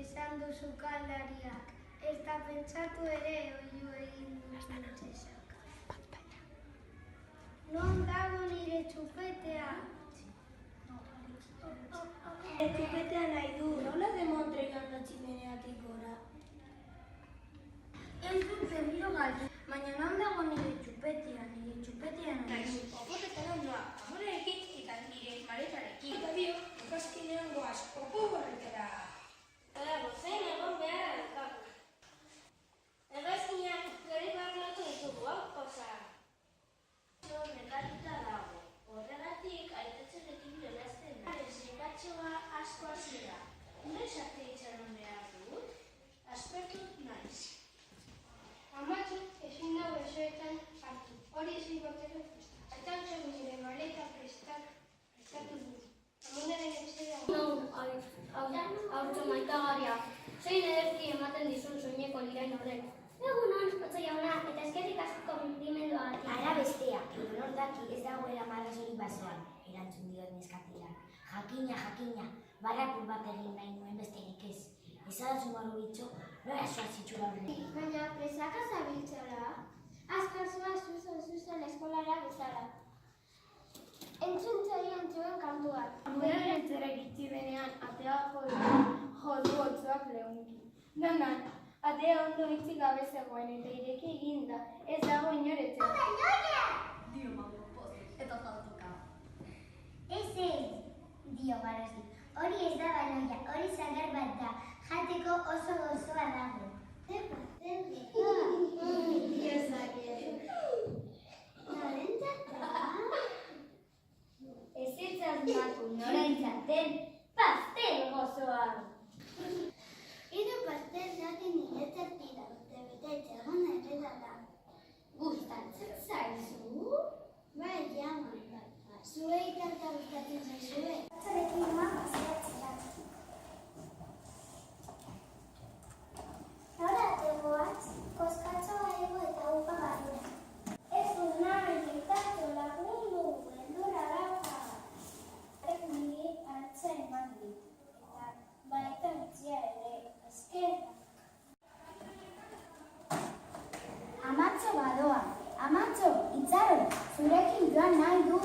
esan du sukaldariak. Ez da pentsatu ere oihu egin duen txesak. Non dago nire txupetea? Nire txupetea nahi du. Nola demontre joan da tximeneatik gora? Ez dut berriro galdu, baina non dago nire txupetea nahi du. Opotetan ondoa, amorekin eta nire maletarekin. Eta dio, ikaskinean goaz, opo horretara. Eta gozein egon beharra dakagu. Hegazkinak gari barnatu ditugu, hau posa. Nekatuta dago. Horregatik, aitatxerekin jolazten da. Nekatxoa asko hasi da. Noiz arte itxaron behar dut? Aspertut naiz. Amatxo ezin da besoetan hartu. Hori ezin batero festa. Aitatxo nire maleta prestatu du. Amonaren etxera. Haurtxo maitagarria, zein ederki ematen dizun soineko lirain horrek. Egunon, Otso jauna, eta eskerrik asko konplimendua. Ara bestea, edonor daki ez dagoela marrazori basoan, erantzun diot neskatilak. Jakina, barrapur bat egin nahi nuen besterik ez. Ezadazu maru bitxo, nola zoaz itxura horrekin. Baina presaka zabiltzara, azkar zoaz zuzen eskolara bezala. Entzuntzari entzuen kantuak. Amonaren entzera iritsi denean, atea jodu otzoak lehunki. Nanan, atea ondo itxi gabe zegoen eta ireki eginda, ez dago inoretzen. Dio mamu pozik, eta zautuka. Ez, dio garazi. Hori ez da baloia, hori zagar bat da. Jateko oso gozoa dago. Ez itzazmatu noraintzaten pastel gozoa. Hiru pastel zati niretzat dira, urtebete egon erreda da. Gustatzen zaizu? Bai, jama. Zuei tanta gustatzen zaizue. Atzarekin noa paseatzera. Nora ategoaz, koskatxo gaiego eta upa barrura. Ez dut nahi diktatxo lagundu, beldura dauka. Horrek niri hartza eman dit, eta baita mitzia ere, eskerra. Amatxo badoa, Amatxo, itzaro, zurekin joan nahi du.